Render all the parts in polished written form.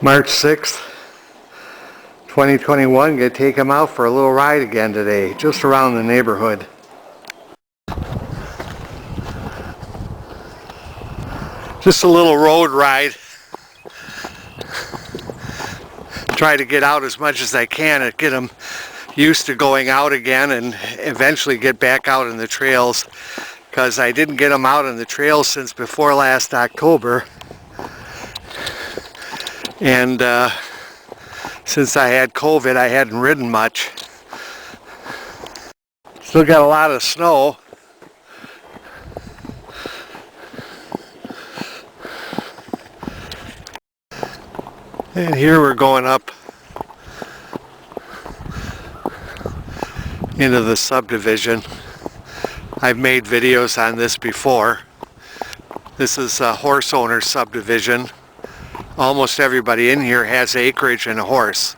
March 6th, 2021, gonna take him out for a little ride again today, just around the neighborhood. Just a little road ride. Try to get out as much as I can and get him used to going out again and eventually get back out in the trails, because I didn't get him out in the trails since before last October. And since I had COVID, I hadn't ridden much. Still got a lot of snow. And here we're going up into the subdivision. I've made videos on this before. This is a horse owner subdivision. Almost everybody in here has acreage and a horse.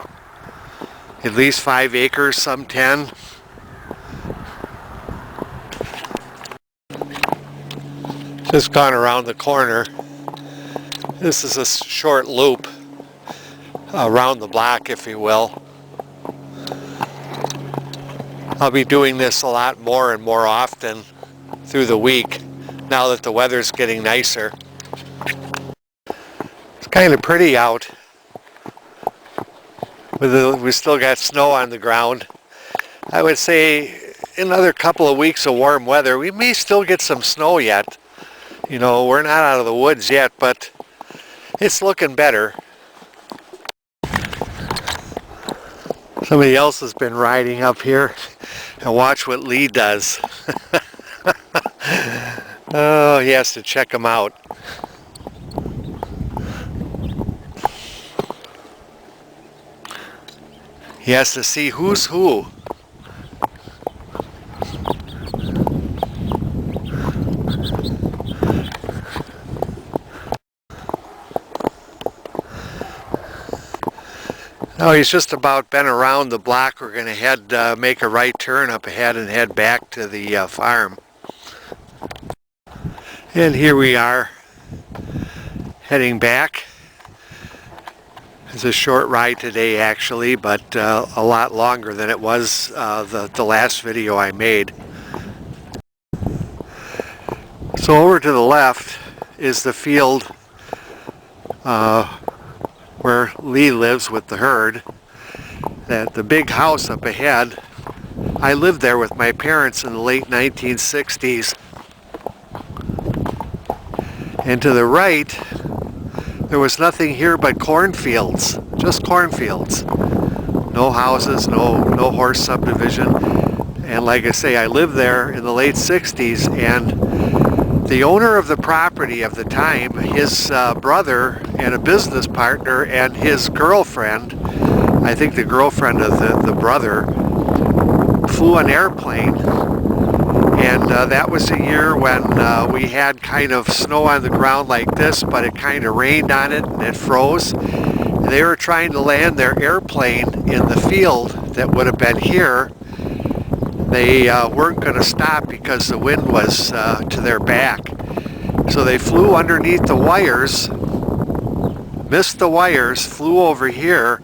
At least 5 acres, some 10. Just gone around the corner. This is a short loop around the block, if you will. I'll be doing this a lot more and more often through the week now that the weather's getting nicer. It's kind of pretty out. We still got snow on the ground. I would say another couple of weeks of warm weather, we may still get some snow yet. You know, we're not out of the woods yet, but it's looking better. Somebody else has been riding up here, and watch what Lee does. Oh, he has to check him out. He has to see who's who. Oh, he's just about been around the block. We're going to make a right turn up ahead and head back to the farm. And here we are, heading back. It's a short ride today actually, but a lot longer than it was the last video I made. So over to the left is the field where Lee lives with the herd. The big house up ahead, I lived there with my parents in the late 1960s. And to the right, there was nothing here but cornfields, just cornfields. No houses, no horse subdivision. And like I say, I lived there in the late 60s, and the owner of the property of the time, his brother and a business partner and his girlfriend, I think the girlfriend of the brother, flew an airplane. And that was a year when we had kind of snow on the ground like this, but it kind of rained on it and it froze. And they were trying to land their airplane in the field that would have been here. They weren't going to stop because the wind was to their back. So they flew underneath the wires, missed the wires, flew over here.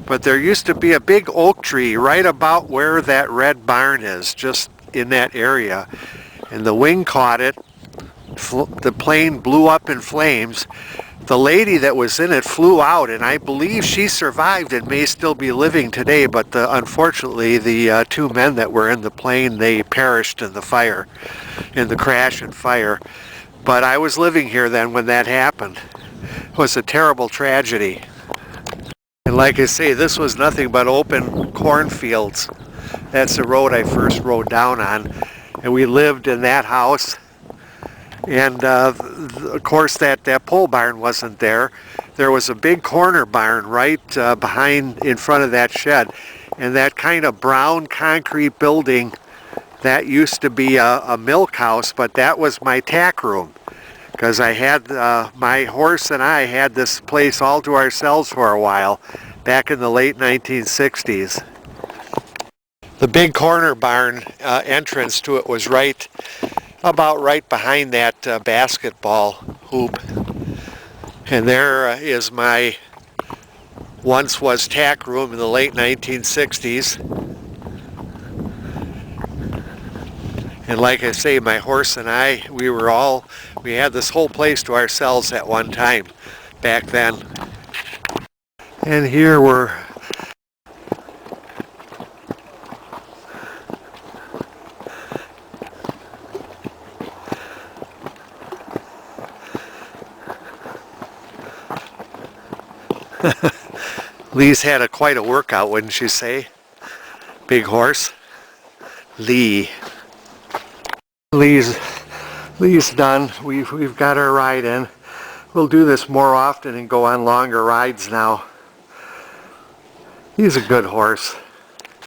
But there used to be a big oak tree right about where that red barn is, just in that area, and the wing caught it. The plane blew up in flames. The lady that was in it flew out, and I believe she survived and may still be living today, but unfortunately the 2 men that were in the plane, they perished in the fire, in the crash and fire. But I was living here then when that happened. It was a terrible tragedy. And like I say, this was nothing but open cornfields. That's the road I first rode down on, and we lived in that house. And of course that pole barn wasn't there. There was a big corner barn right in front of that shed, and that kind of brown concrete building, that used to be a milk house, but that was my tack room, because I had my horse and I had this place all to ourselves for a while back in the late 1960s. The big corner barn entrance to it was about right behind that basketball hoop. And there is my once was tack room in the late 1960s. And like I say, my horse and I, we had this whole place to ourselves at one time back then. And here we're Lee's had quite a workout, wouldn't you say? Big horse. Lee's done. We've got our ride in. We'll do this more often and go on longer rides now. He's a good horse.